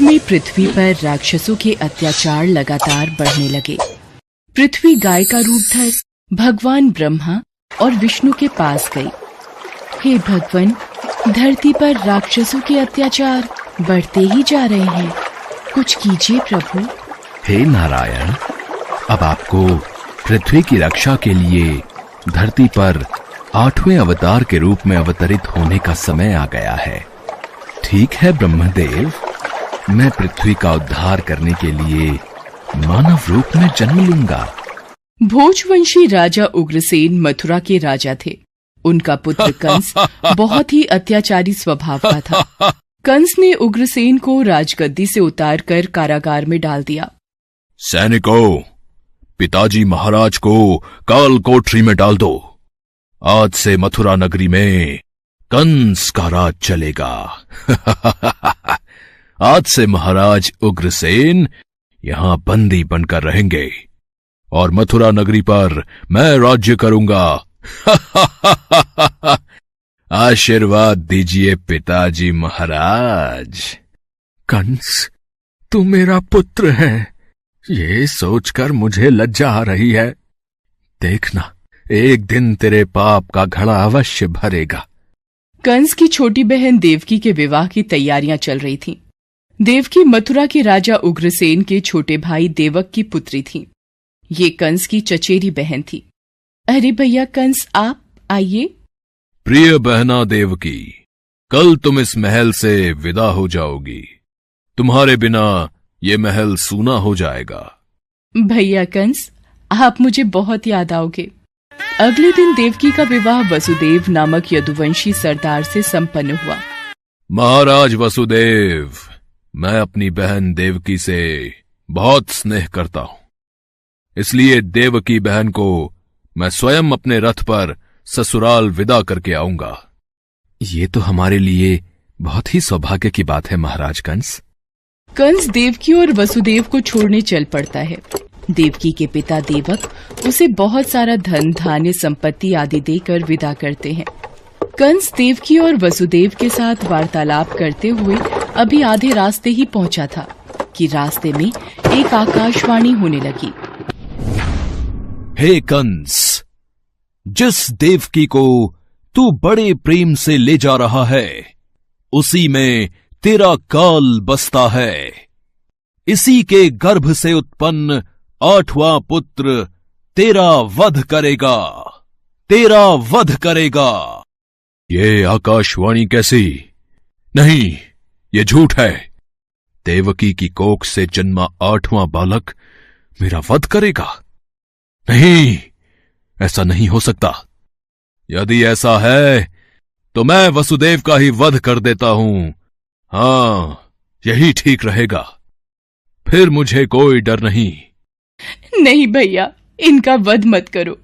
में पृथ्वी पर राक्षसों के अत्याचार लगातार बढ़ने लगे। पृथ्वी गाय का रूप धर भगवान ब्रह्मा और विष्णु के पास गई। हे भगवान, धरती पर राक्षसों के अत्याचार बढ़ते ही जा रहे हैं, कुछ कीजिए प्रभु। हे नारायण, अब आपको पृथ्वी की रक्षा के लिए धरती पर 8वें अवतार के रूप में अवतरित होने का समय आ गया है। ठीक है ब्रह्मदेव, मैं पृथ्वी का उद्धार करने के लिए मानव रूप में जन्म लूंगा। भोजवंशी राजा उग्रसेन मथुरा के राजा थे। उनका पुत्र कंस बहुत ही अत्याचारी स्वभाव का था। कंस ने उग्रसेन को राजगद्दी से उतारकर कारागार में डाल दिया। सैनिकों, पिताजी महाराज को काल कोठरी में डाल दो। आज से मथुरा नगरी में कंस का राज चलेगा। आज से महाराज उग्रसेन यहां बंदी बनकर रहेंगे और मथुरा नगरी पर मैं राज्य करूंगा। आशीर्वाद दीजिए पिताजी महाराज। कंस, तू मेरा पुत्र है, ये सोचकर मुझे लज्जा आ रही है। देखना, एक दिन तेरे पाप का घड़ा अवश्य भरेगा। कंस की छोटी बहन देवकी के विवाह की तैयारियां चल रही थीं। देवकी मथुरा के राजा उग्रसेन के छोटे भाई देवक की पुत्री थी। ये कंस की चचेरी बहन थी। अरे भैया कंस, आप आइए। प्रिय बहना देवकी, कल तुम इस महल से विदा हो जाओगी। तुम्हारे बिना ये महल सूना हो जाएगा। भैया कंस, आप मुझे बहुत याद आओगे। अगले दिन देवकी का विवाह वसुदेव नामक यदुवंशी सरदार से संपन्न हुआ। महाराज वसुदेव, मैं अपनी बहन देवकी से बहुत स्नेह करता हूं, इसलिए देवकी बहन को मैं स्वयं अपने रथ पर ससुराल विदा करके आऊंगा। ये तो हमारे लिए बहुत ही सौभाग्य की बात है महाराज कंस। कंस देवकी और वसुदेव को छोड़ने चल पड़ता है। देवकी के पिता देवक उसे बहुत सारा धन धान्य संपत्ति आदि देकर विदा करते हैं। कंस देवकी और वसुदेव के साथ वार्तालाप करते हुए अभी आधे रास्ते ही पहुंचा था कि रास्ते में एक आकाशवाणी होने लगी। हे कंस, जिस देवकी को तू बड़े प्रेम से ले जा रहा है, उसी में तेरा काल बसता है। इसी के गर्भ से उत्पन्न 8वां पुत्र तेरा वध करेगा, तेरा वध करेगा। ये आकाशवाणी कैसी? नहीं, ये झूठ है। देवकी की कोख से जन्मा 8वां बालक मेरा वध करेगा? नहीं, ऐसा नहीं हो सकता। यदि ऐसा है तो मैं वसुदेव का ही वध कर देता हूं। हाँ, यही ठीक रहेगा। फिर मुझे कोई डर नहीं। नहीं भैया, इनका वध मत करो।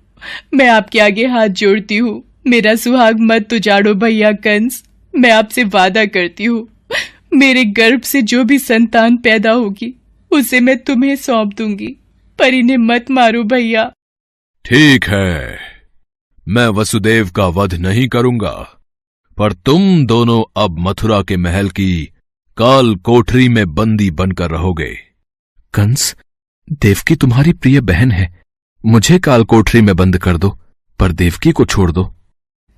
मैं आपके आगे हाथ जोड़ती हूँ। मेरा सुहाग मत उजाड़ो भैया कंस। मैं आपसे वादा करती हूँ, मेरे गर्भ से जो भी संतान पैदा होगी उसे मैं तुम्हें सौंप दूंगी, पर इन्हें मत मारो भैया। ठीक है, मैं वसुदेव का वध नहीं करूंगा, पर तुम दोनों अब मथुरा के महल की काल कोठरी में बंदी बनकर रहोगे। कंस, देवकी तुम्हारी प्रिय बहन है, मुझे काल कोठरी में बंद कर दो, पर देवकी को छोड़ दो।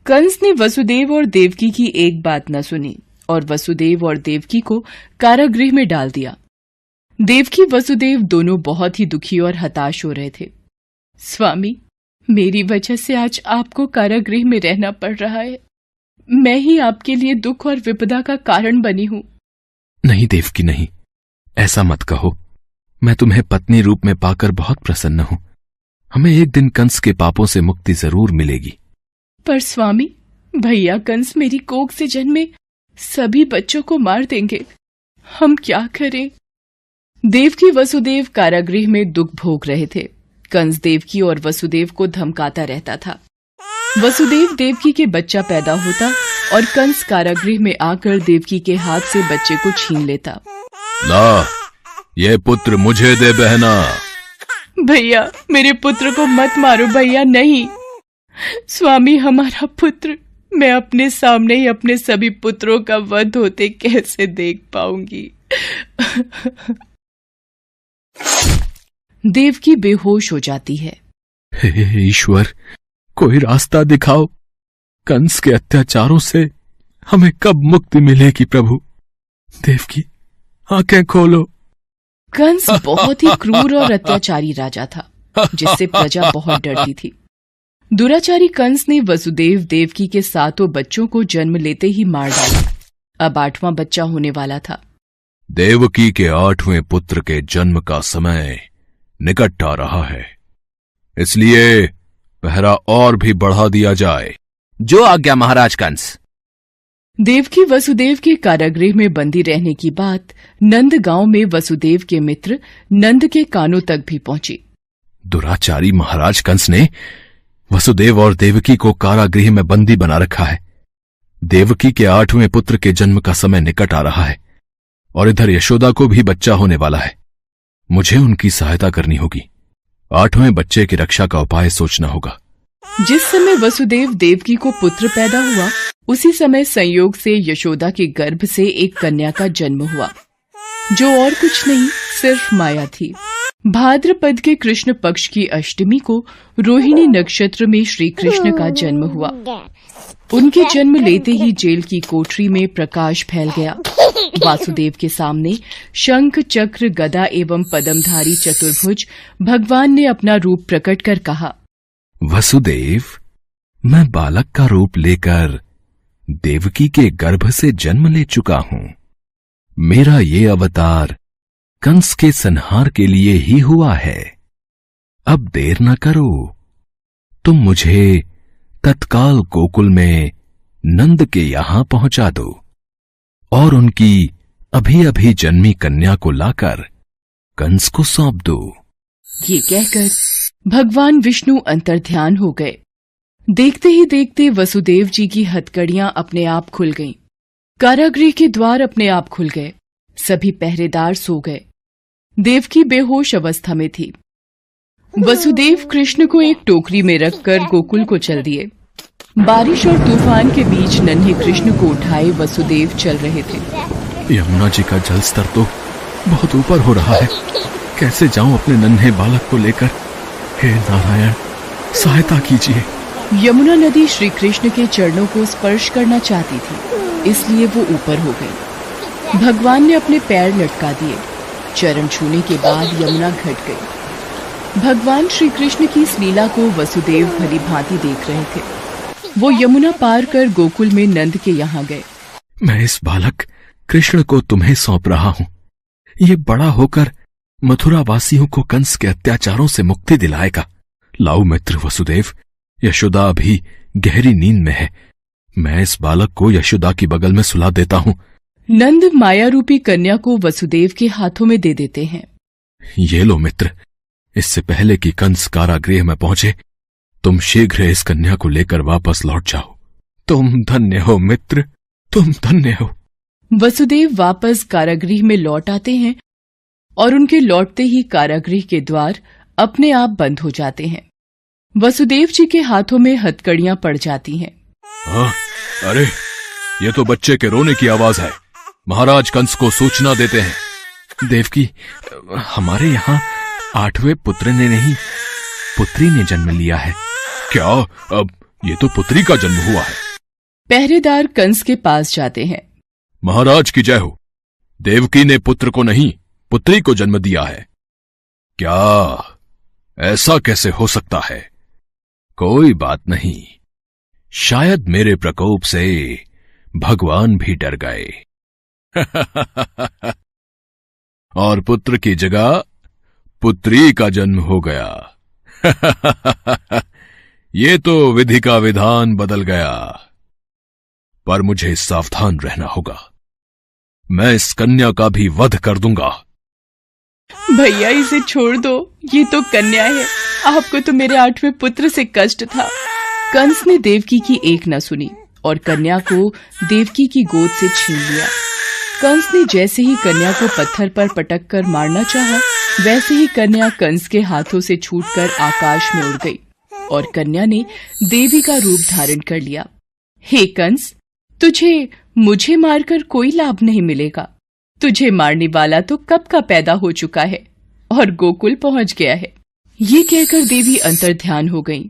कंस ने वसुदेव और देवकी की एक बात न सुनी और वसुदेव और देवकी को कारागृह में डाल दिया। देवकी वसुदेव दोनों बहुत ही दुखी और हताश हो रहे थे। स्वामी, मेरी वजह से आज आपको कारागृह में रहना पड़ रहा है। मैं ही आपके लिए दुख और विपदा का कारण बनी हूँ। नहीं देवकी, नहीं, ऐसा मत कहो। मैं तुम्हें पत्नी रूप में पाकर बहुत प्रसन्न हूं। हमें एक दिन कंस के पापों से मुक्ति जरूर मिलेगी। पर स्वामी, भैया कंस मेरी कोख से जन्मे सभी बच्चों को मार देंगे। हम क्या करें? देवकी वसुदेव कारागृह में दुख भोग रहे थे। कंस देवकी और वसुदेव को धमकाता रहता था। वसुदेव देवकी के बच्चा पैदा होता और कंस कारागृह में आकर देवकी के हाथ से बच्चे को छीन लेता। ला, ये पुत्र मुझे दे बहना। भैया, मेरे पुत्र को मत मारो भैया। नहीं स्वामी, हमारा पुत्र, मैं अपने सामने ही अपने सभी पुत्रों का वध होते कैसे देख पाऊंगी? देवकी बेहोश हो जाती है। हे ईश्वर, कोई रास्ता दिखाओ। कंस के अत्याचारों से हमें कब मुक्ति मिलेगी प्रभु। देवकी, आंखें खोलो। कंस बहुत ही क्रूर और अत्याचारी राजा था, जिससे प्रजा बहुत डरती थी। दुराचारी कंस ने वसुदेव देवकी के 7 बच्चों को जन्म लेते ही मार डाला। अब 8वां बच्चा होने वाला था। देवकी के 8वें पुत्र के जन्म का समय निकट आ रहा है, इसलिए पहरा और भी बढ़ा दिया जाए। जो आज्ञा महाराज कंस। देवकी वसुदेव के कारागृह में बंदी रहने की बात नंद गांव में वसुदेव के मित्र नंद के कानों तक भी पहुंची। दुराचारी महाराज कंस ने वसुदेव और देवकी को कारागृह में बंदी बना रखा है। देवकी के 8वें पुत्र के जन्म का समय निकट आ रहा है और इधर यशोदा को भी बच्चा होने वाला है। मुझे उनकी सहायता करनी होगी। 8वें बच्चे की रक्षा का उपाय सोचना होगा। जिस समय वसुदेव देवकी को पुत्र पैदा हुआ, उसी समय संयोग से यशोदा के गर्भ से एक कन्या का जन्म हुआ, जो और कुछ नहीं सिर्फ माया थी। भाद्रपद के कृष्ण पक्ष की अष्टमी को रोहिणी नक्षत्र में श्री कृष्ण का जन्म हुआ। उनके जन्म लेते ही जेल की कोठरी में प्रकाश फैल गया। वासुदेव के सामने शंख चक्र गदा एवं पद्मधारी चतुर्भुज भगवान ने अपना रूप प्रकट कर कहा, वसुदेव, मैं बालक का रूप लेकर देवकी के गर्भ से जन्म ले चुका हूं। मेरा ये अवतार कंस के संहार के लिए ही हुआ है। अब देर न करो, तुम मुझे तत्काल गोकुल में नंद के यहां पहुंचा दो और उनकी अभी अभी जन्मी कन्या को लाकर कंस को सौंप दो। ये कहकर भगवान विष्णु अंतर्ध्यान हो गए। देखते ही देखते वसुदेव जी की हथकड़ियां अपने आप खुल गईं। कारागृह के द्वार अपने आप खुल गए। सभी पहरेदार सो गए। देवकी बेहोश अवस्था में थी। वसुदेव कृष्ण को एक टोकरी में रखकर गोकुल को चल दिए। बारिश और तूफान के बीच नन्हे कृष्ण को उठाए वसुदेव चल रहे थे। यमुना जी का जल स्तर तो बहुत ऊपर हो रहा है। कैसे जाऊं अपने नन्हे बालक को लेकर? हे नारायण, सहायता कीजिए। यमुना नदी श्री कृष्ण के चरणों को स्पर्श करना चाहती थी, इसलिए वो ऊपर हो गई। भगवान ने अपने पैर लटका दिए। चरण छूने के बाद यमुना घट गई। भगवान श्री कृष्ण की इस लीला को वसुदेव भली भांति देख रहे थे। वो यमुना पार कर गोकुल में नंद के यहाँ गए। मैं इस बालक कृष्ण को तुम्हें सौंप रहा हूं। ये बड़ा होकर मथुरा वासियों को कंस के अत्याचारों से मुक्ति दिलाएगा। लाओ मित्र वसुदेव, यशोदा अभी गहरी नींद में है। मैं इस बालक को यशोदा की बगल में सुला देता हूं। नंद माया रूपी कन्या को वसुदेव के हाथों में दे देते हैं। ये लो मित्र, इससे पहले कि कंस कारागृह में पहुंचे, तुम शीघ्र इस कन्या को लेकर वापस लौट जाओ। तुम धन्य हो मित्र, तुम धन्य हो। वसुदेव वापस कारागृह में लौट आते हैं और उनके लौटते ही कारागृह के द्वार अपने आप बंद हो जाते हैं। वसुदेव जी के हाथों में हथकड़ियां पड़ जाती हैं। हाँ, अरे ये तो बच्चे के रोने की आवाज है। महाराज कंस को सूचना देते हैं। देवकी, हमारे यहाँ 8वें पुत्र ने नहीं, पुत्री ने जन्म लिया है। क्या? अब ये तो पुत्री का जन्म हुआ है। पहरेदार कंस के पास जाते हैं। महाराज की जय हो। देवकी ने पुत्र को नहीं, पुत्री को जन्म दिया है। क्या? ऐसा कैसे हो सकता है? कोई बात नहीं, शायद मेरे प्रकोप से भगवान भी डर गए और पुत्र की जगह पुत्री का जन्म हो गया। ये तो विधि का विधान बदल गया, पर मुझे सावधान रहना होगा। मैं इस कन्या का भी वध कर दूंगा। भैया, इसे छोड़ दो, ये तो कन्या है। आपको तो मेरे 8वें पुत्र से कष्ट था। कंस ने देवकी की एक न सुनी और कन्या को देवकी की गोद से छीन लिया। कंस ने जैसे ही कन्या को पत्थर पर पटक कर मारना चाहा, वैसे ही कन्या कंस के हाथों से छूटकर आकाश में उड़ गई और कन्या ने देवी का रूप धारण कर लिया। हे कंस, तुझे मुझे मारकर कोई लाभ नहीं मिलेगा। तुझे मारने वाला तो कब का पैदा हो चुका है और गोकुल पहुंच गया है। ये कहकर देवी अंतर्ध्यान हो गईं।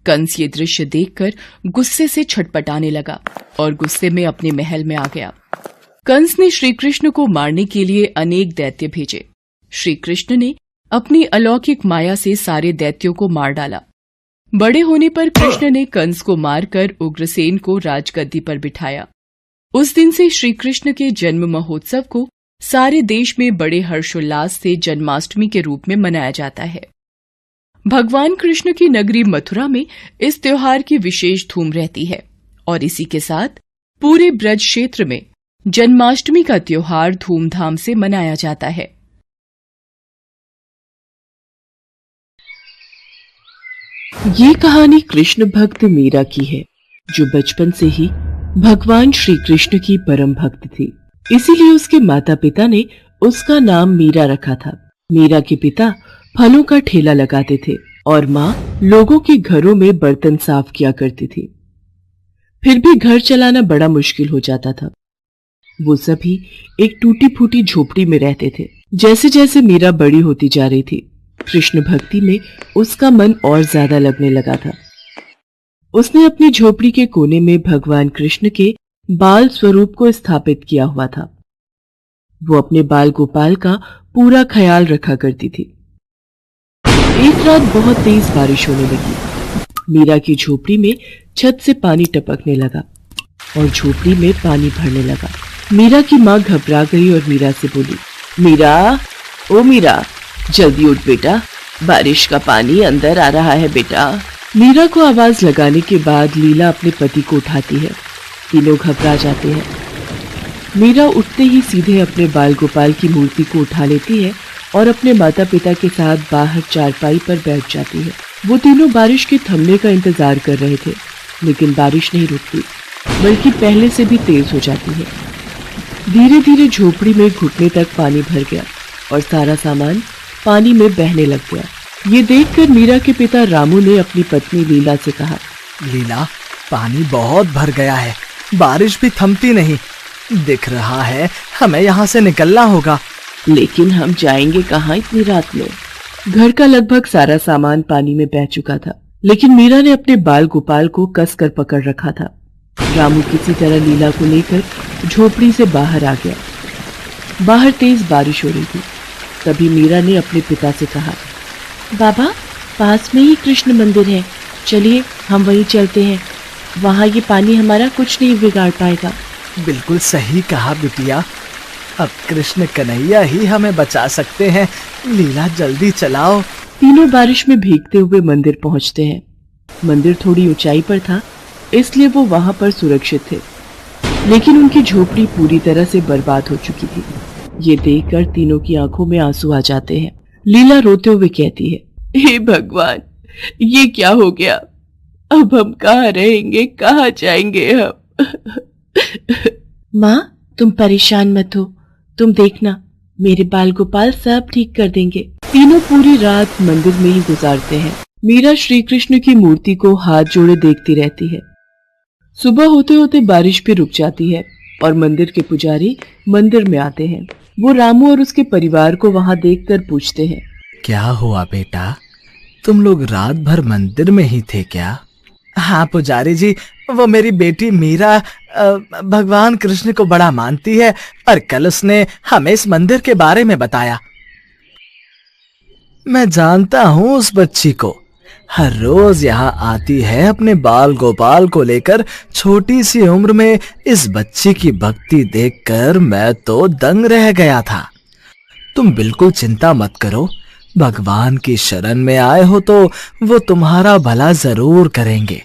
कंस ये दृश्य देखकर गुस्से से छटपटाने लगा और गुस्से में अपने महल में आ गया। कंस ने श्री कृष्ण को मारने के लिए अनेक दैत्य भेजे। श्री कृष्ण ने अपनी अलौकिक माया से सारे दैत्यों को मार डाला। बड़े होने पर कृष्ण ने कंस को मारकर उग्रसेन को राजगद्दी पर बिठाया। उस दिन से श्री कृष्ण के जन्म महोत्सव को सारे देश में बड़े हर्षोल्लास से जन्माष्टमी के रूप में मनाया जाता है। भगवान कृष्ण की नगरी मथुरा में इस त्योहार की विशेष धूम रहती है और इसी के साथ पूरे ब्रज क्षेत्र में जन्माष्टमी का त्योहार धूमधाम से मनाया जाता है। ये कहानी कृष्ण भक्त मीरा की है, जो बचपन से ही भगवान श्री कृष्ण की परम भक्त थी। इसीलिए उसके माता पिता ने उसका नाम मीरा रखा था। मीरा के पिता फलों का ठेला लगाते थे और माँ लोगों के घरों में बर्तन साफ किया करती थी। फिर भी घर चलाना बड़ा मुश्किल हो जाता था। वो सभी एक टूटी फूटी झोपड़ी में रहते थे। जैसे जैसे मीरा बड़ी होती जा रही थी, कृष्ण भक्ति में उसका मन और ज्यादा लगने लगा था। उसने अपनी झोपड़ी के कोने में भगवान कृष्ण के बाल स्वरूप को स्थापित किया हुआ था। वो अपने बाल गोपाल का पूरा ख्याल रखा करती थी। एक रात बहुत तेज बारिश होने लगी। मीरा की झोपड़ी में छत से पानी टपकने लगा और झोपड़ी में पानी भरने लगा। मीरा की माँ घबरा गई और मीरा से बोली, मीरा, ओ मीरा, जल्दी उठ बेटा, बारिश का पानी अंदर आ रहा है बेटा। मीरा को आवाज लगाने के बाद लीला अपने पति को उठाती है। तीनों घबरा जाते हैं। मीरा उठते ही सीधे अपने बाल गोपाल की मूर्ति को उठा लेती है और अपने माता पिता के साथ बाहर चारपाई पर बैठ जाती है। वो तीनों बारिश के थमने का इंतजार कर रहे थे, लेकिन बारिश नहीं रुकती, बल्कि पहले से भी तेज हो जाती है। धीरे धीरे झोपड़ी में घुटने तक पानी भर गया और सारा सामान पानी में बहने लग गया। ये देखकर मीरा के पिता रामू ने अपनी पत्नी लीला से कहा, लीला, पानी बहुत भर गया है, बारिश भी थमती नहीं। दिख रहा है हमें यहाँ से निकलना होगा। लेकिन हम जाएंगे कहाँ इतनी रात में? घर का लगभग सारा सामान पानी में बह चुका था, लेकिन मीरा ने अपने बाल गोपाल को कसकर पकड़ रखा था। रामू किसी तरह लीला को लेकर झोपड़ी से बाहर आ गया। बाहर तेज बारिश हो रही थी। तभी मीरा ने अपने पिता से कहा, बाबा, पास में ही कृष्ण मंदिर है, चलिए हम वहीं चलते हैं। वहाँ ये पानी हमारा कुछ नहीं बिगाड़ पाएगा। बिल्कुल सही कहा बिटिया, अब कृष्ण कन्हैया ही हमें बचा सकते हैं। लीला, जल्दी चलाओ। तीनों बारिश में भीगते हुए मंदिर पहुंचते हैं। मंदिर थोड़ी ऊंचाई पर था, इसलिए वो वहां पर सुरक्षित थे, लेकिन उनकी झोपड़ी पूरी तरह से बर्बाद हो चुकी थी। ये देखकर तीनों की आंखों में आंसू आ जाते हैं। लीला रोते हुए कहती है, हे भगवान, ये क्या हो गया? अब हम कहाँ रहेंगे, कहाँ जाएंगे हम? माँ, तुम परेशान मत हो, तुम देखना, मेरे बाल गोपाल सब ठीक कर देंगे। तीनों पूरी रात मंदिर में ही गुजारते हैं। मीरा श्री कृष्ण की मूर्ति को हाथ जोड़े देखती रहती है। सुबह होते होते बारिश भी रुक जाती है और मंदिर के पुजारी मंदिर में आते हैं। वो रामू और उसके परिवार को वहाँ देखकर पूछते हैं, क्या हुआ बेटा, तुम लोग रात भर मंदिर में ही थे क्या? हाँ पुजारी जी, वो मेरी बेटी मीरा भगवान कृष्ण को बड़ा मानती है और कल उसने हमें इस मंदिर के बारे में बताया। मैं जानता हूँ उस बच्ची को, हर रोज यहाँ आती है अपने बाल गोपाल को लेकर। छोटी सी उम्र में इस बच्ची की भक्ति देखकर मैं तो दंग रह गया था। तुम बिल्कुल चिंता मत करो, भगवान की शरण में आए हो तो वो तुम्हारा भला जरूर करेंगे।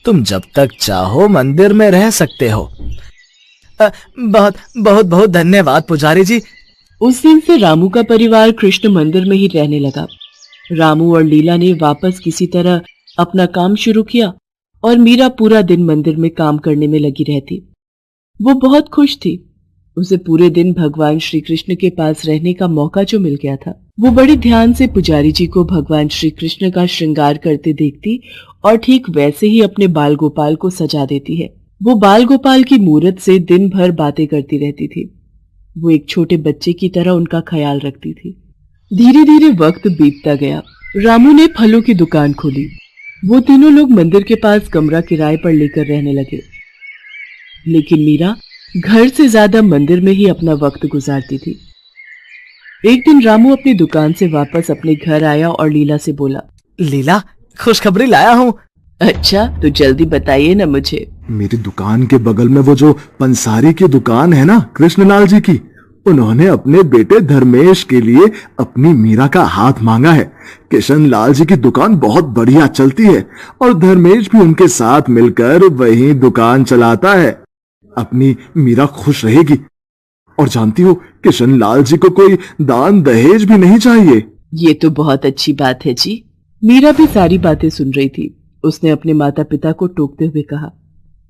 तुम जब तक चाहो मंदिर में रह सकते हो। बहुत बहुत बहुत धन्यवाद पुजारी जी। उस दिन से रामू का परिवार कृष्ण मंदिर में ही रहने लगा। रामू और लीला ने वापस किसी तरह अपना काम शुरू किया और मीरा पूरा दिन मंदिर में काम करने में लगी रहती। वो बहुत खुश थी। उसे पूरे दिन भगवान श्री कृष्ण के पास रहने का मौका जो मिल गया था। वो बड़े ध्यान से पुजारी जी को भगवान श्री कृष्ण का श्रृंगार करते देखती और ठीक वैसे ही अपने बाल गोपाल को सजा देती है। वो बाल गोपाल की मूरत से दिन भर बातें करती रहती थी। वो एक छोटे बच्चे की तरह उनका ख्याल रखती थी। धीरे धीरे वक्त बीतता गया। रामू ने फलों की दुकान खोली। वो तीनों लोग मंदिर के पास कमरा किराए पर लेकर रहने लगे। लेकिन मीरा घर से ज्यादा मंदिर में ही अपना वक्त गुजारती थी। एक दिन रामू अपनी दुकान से वापस अपने घर आया और लीला से बोला, लीला, खुशखबरी लाया हूँ। अच्छा, तो जल्दी बताइए ना मुझे। मेरी दुकान के बगल में वो जो पंसारी की दुकान है ना, कृष्णलाल जी की, उन्होंने अपने बेटे धर्मेश के लिए अपनी मीरा का हाथ मांगा है। किशन लाल जी की दुकान बहुत बढ़िया चलती है और धर्मेश भी उनके साथ मिलकर वही दुकान चलाता है। अपनी मीरा खुश रहेगी। और जानती हो, किशन लाल जी को कोई दान दहेज भी नहीं चाहिए। ये तो बहुत अच्छी बात है जी। मीरा भी सारी बातें सुन रही थी। उसने अपने माता पिता को टोकते हुए कहा,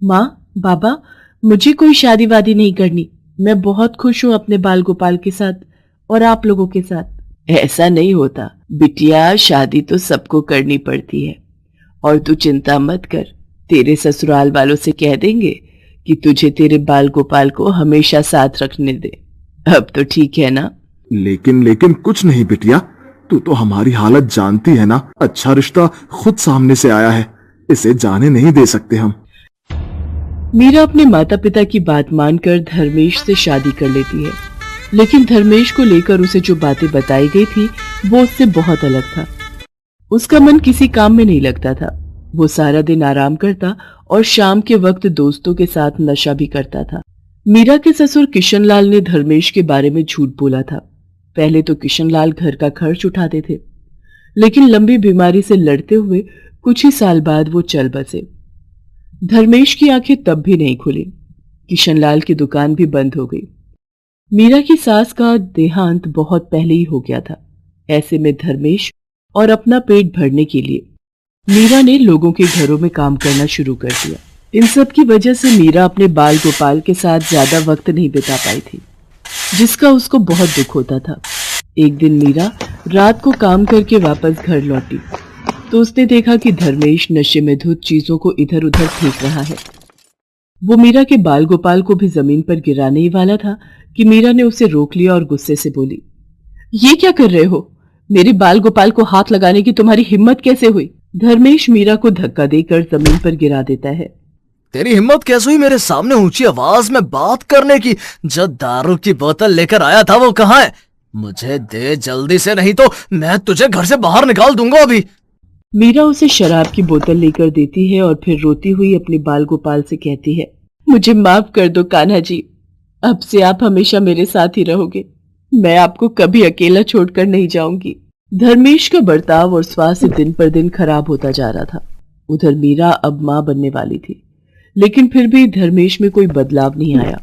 माँ, बाबा, मुझे कोई शादी वादी नहीं करनी। मैं बहुत खुश हूँ अपने बाल गोपाल के साथ और आप लोगों के साथ। ऐसा नहीं होता बिटिया, शादी तो सबको करनी पड़ती है। और तू चिंता मत कर, तेरे ससुराल वालों से कह देंगे कि तुझे तेरे बाल गोपाल को हमेशा साथ रखने दे। अब तो ठीक है ना? लेकिन कुछ नहीं बिटिया, तू तो हमारी हालत जानती है ना। अच्छा रिश्ता खुद सामने से आया है, इसे जाने नहीं दे सकते हम। मीरा अपने माता पिता की बात मानकर धर्मेश से शादी कर लेती है। लेकिन धर्मेश को लेकर उसे जो बातें बताई गई थी वो उससे बहुत अलग था। उसका मन किसी काम में नहीं लगता था। वो सारा दिन आराम करता और शाम के वक्त दोस्तों के साथ नशा भी करता था। मीरा के ससुर किशनलाल ने धर्मेश के बारे में झूठ बोला था। पहले तो किशनलाल घर का खर्च उठाते थे, लेकिन लंबी बीमारी से लड़ते हुए कुछ ही साल बाद वो चल बसे। धर्मेश की आंखें तब भी नहीं खुली। किशनलाल की दुकान भी बंद हो गई। मीरा की सास का देहांत बहुत पहले ही हो गया था। ऐसे में धर्मेश और अपना पेट भरने के लिए मीरा ने लोगों के घरों में काम करना शुरू कर दिया। इन सब की वजह से मीरा अपने बाल गोपाल के साथ ज्यादा वक्त नहीं बिता पाई थी, जिसका उसको बहुत दुख होता था। एक दिन मीरा रात को काम करके वापस घर लौटी तो उसने देखा कि धर्मेश नशे में धुत चीजों को इधर उधर फेंक रहा है। वो मीरा के बाल गोपाल को भी जमीन पर गिराने ही वाला था कि मीरा ने उसे रोक लिया और गुस्से से बोली, ये क्या कर रहे हो? मेरे बाल गोपाल को हाथ लगाने की तुम्हारी हिम्मत कैसे हुई? धर्मेश मीरा को धक्का देकर जमीन पर गिरा देता है। तेरी हिम्मत कैसे हुई मेरे सामने ऊंची आवाज में बात करने की? जो दारू की बोतल लेकर आया था वो कहाँ है? मुझे दे जल्दी से, नहीं तो मैं तुझे घर से बाहर निकाल दूंगा अभी। मीरा उसे शराब की बोतल लेकर देती है और फिर रोती हुई अपने बाल गोपाल से कहती है, मुझे माफ कर दो कान्हा जी, अब से आप हमेशा मेरे साथ ही रहोगे। मैं आपको कभी अकेला छोड़कर नहीं जाऊंगी। धर्मेश का बर्ताव और स्वास्थ्य दिन पर दिन खराब होता जा रहा था। उधर मीरा अब मां बनने वाली थी, लेकिन फिर भी धर्मेश में कोई बदलाव नहीं आया।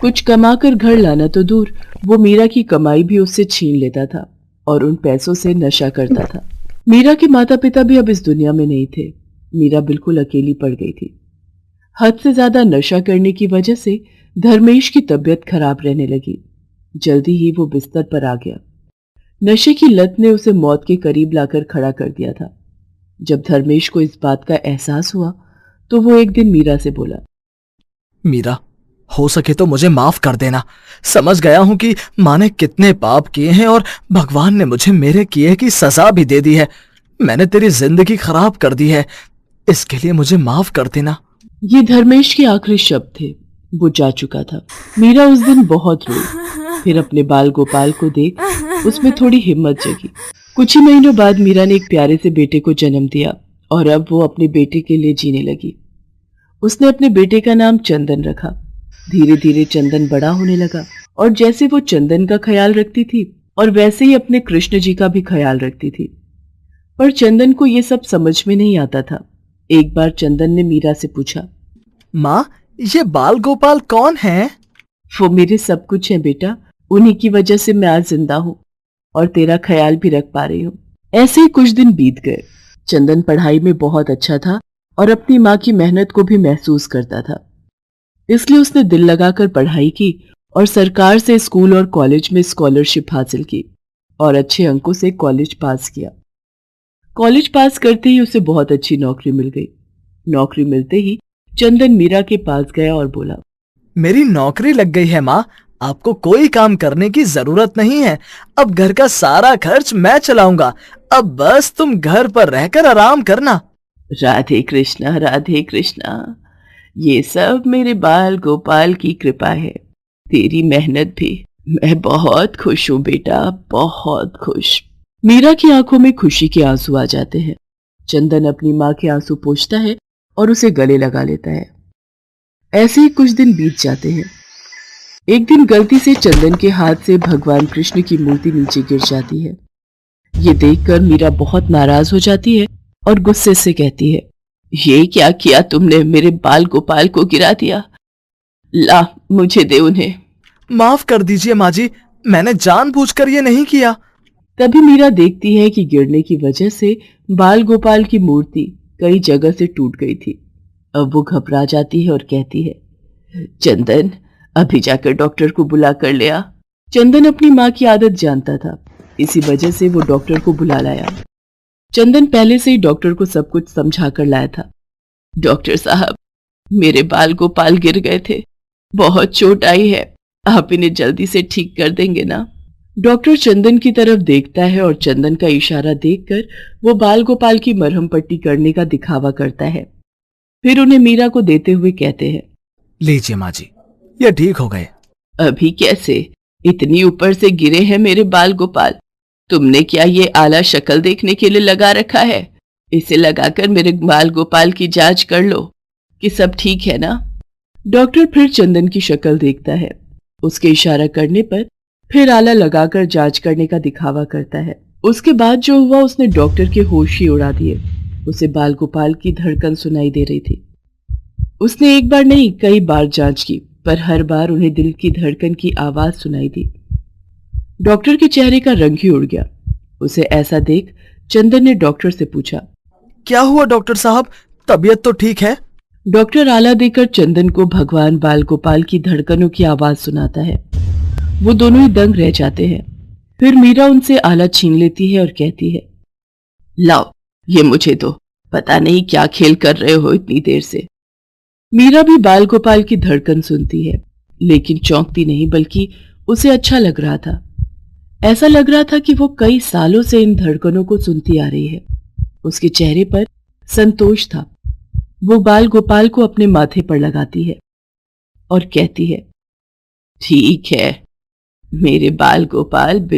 कुछ कमाकर घर लाना तो दूर, वो मीरा की कमाई भी उससे छीन लेता था और उन पैसों से नशा करता था। मीरा के माता पिता भी अब इस दुनिया में नहीं थे। मीरा बिल्कुल अकेली पड़ गई थी। हद से ज्यादा नशा करने की वजह से धर्मेश की तबीयत खराब रहने लगी। जल्दी ही वो बिस्तर पर आ गया। नशे की लत ने उसे मौत के करीब लाकर खड़ा कर दिया था। जब धर्मेश को इस बात का एहसास हुआ तो वो एक दिन मीरा से बोला, मीरा, हो सके तो मुझे माफ कर देना। समझ गया हूं कि माँ ने कितने पाप किए हैं और भगवान ने मुझे मेरे किए की सजा भी दे दी है। मैंने तेरी जिंदगी खराब कर दी है, इसके लिए मुझे माफ कर देना। ये धर्मेश के आखिरी शब्द थे। वो जा चुका था। मीरा उस दिन बहुत रोई। फिर अपने बाल गोपाल को देख उसमें थोड़ी हिम्मत जगी। कुछ ही महीनों बाद मीरा ने एक प्यारे से बेटे को जन्म दिया और अब वो अपने बेटे के लिए जीने लगी। उसने अपने बेटे का नाम चंदन रखा। धीरे धीरे चंदन बड़ा होने लगा और जैसे वो चंदन का ख्याल रखती थी और वैसे ही अपने कृष्ण जी का भी ख्याल रखती थी। पर चंदन को ये सब समझ में नहीं आता था। एक बार चंदन ने मीरा से पूछा, माँ, ये बाल गोपाल कौन है? वो मेरे सब कुछ है बेटा। उन्हीं की वजह से मैं आज जिंदा हूँ और तेरा ख्याल भी रख पा रही हूँ। ऐसे ही कुछ दिन बीत गए। चंदन पढ़ाई में बहुत अच्छा था और अपनी माँ की मेहनत को भी महसूस करता था, इसलिए उसने दिल लगाकर पढ़ाई की और सरकार से स्कूल और कॉलेज में स्कॉलरशिप हासिल की और अच्छे अंकों से कॉलेज पास किया। कॉलेज पास करते ही उसे बहुत अच्छी नौकरी मिल गई। नौकरी मिलते ही चंदन मीरा के पास गया और बोला, मेरी नौकरी लग गई है माँ, आपको कोई काम करने की जरूरत नहीं है। अब घर का सारा खर्च मैं चलाऊंगा। अब बस तुम घर पर रहकर आराम करना। राधे कृष्णा, राधे कृष्णा। ये सब मेरे बाल गोपाल की कृपा है, तेरी मेहनत भी। मैं बहुत खुश हूँ बेटा, बहुत खुश। मीरा की आंखों में खुशी के आंसू आ जाते हैं। चंदन अपनी माँ के आंसू पोंछता है और उसे गले लगा लेता है। ऐसे ही कुछ दिन बीत जाते हैं। एक दिन गलती से चंदन के हाथ से भगवान कृष्ण की मूर्ति नीचे गिर जाती है। ये देखकर मीरा बहुत नाराज हो जाती है और गुस्से से कहती है, ये क्या किया तुमने, मेरे बाल गोपाल को गिरा दिया। ला, मुझे दे उन्हें। माफ कर दीजिए माँ जी, मैंने जानबूझकर ये नहीं किया। तभी मीरा देखती है कि गिरने की वजह से बाल गोपाल की मूर्ति कई जगह से टूट गई थी। अब वो घबरा जाती है और कहती है, चंदन अभी जाकर डॉक्टर को बुला कर ले आ। चंदन अपनी माँ की आदत जानता था, इसी वजह से वो डॉक्टर को बुला लाया। चंदन पहले से ही डॉक्टर को सब कुछ समझा कर लाया था। डॉक्टर साहब, मेरे बाल गोपाल गिर गए थे, बहुत चोट आई है, आप इन्हें जल्दी से ठीक कर देंगे ना। डॉक्टर चंदन की तरफ देखता है और चंदन का इशारा देखकर वो बाल गोपाल की मरहम पट्टी करने का दिखावा करता है। फिर उन्हें मीरा को देते हुए कहते हैं, लीजिए माँ जी, ये ठीक हो गए। अभी कैसे? इतनी ऊपर से गिरे हैं मेरे बाल गोपाल। तुमने क्या ये आला शक्ल देखने के लिए लगा रखा है? इसे लगाकर मेरे बाल गोपाल की जांच कर लो कि सब ठीक है ना। डॉक्टर फिर चंदन की शक्ल देखता है। उसके इशारा करने पर फिर आला लगाकर जांच करने का दिखावा करता है। उसके बाद जो हुआ उसने डॉक्टर के होश ही उड़ा दिए। उसे बाल गोपाल की धड़कन सुनाई दे रही थी। उसने एक बार नहीं कई बार जांच की, पर हर बार उन्हें दिल की धड़कन की आवाज सुनाई दी। डॉक्टर के चेहरे का रंग ही उड़ गया। उसे ऐसा देख चंदन ने डॉक्टर से पूछा, क्या हुआ डॉक्टर साहब, तबीयत तो ठीक है? डॉक्टर आला देकर चंदन को भगवान बाल गोपाल की धड़कनों की आवाज सुनाता है। वो दोनों ही दंग रह जाते हैं। फिर मीरा उनसे आला छीन लेती है और कहती है, लाओ ये मुझे दो, पता नहीं क्या खेल कर रहे हो इतनी देर से। मीरा भी बाल गोपाल की धड़कन सुनती है, लेकिन चौंकती नहीं, बल्कि उसे अच्छा लग रहा था। ऐसा लग रहा था कि वो कई सालों से इन धड़कनों को सुनती आ रही है। उसके चेहरे पर संतोष था। वो बाल गोपाल को अपने माथे पर लगाती है और कहती है, ठीक है मेरे बाल गोपाल, बिल्कुल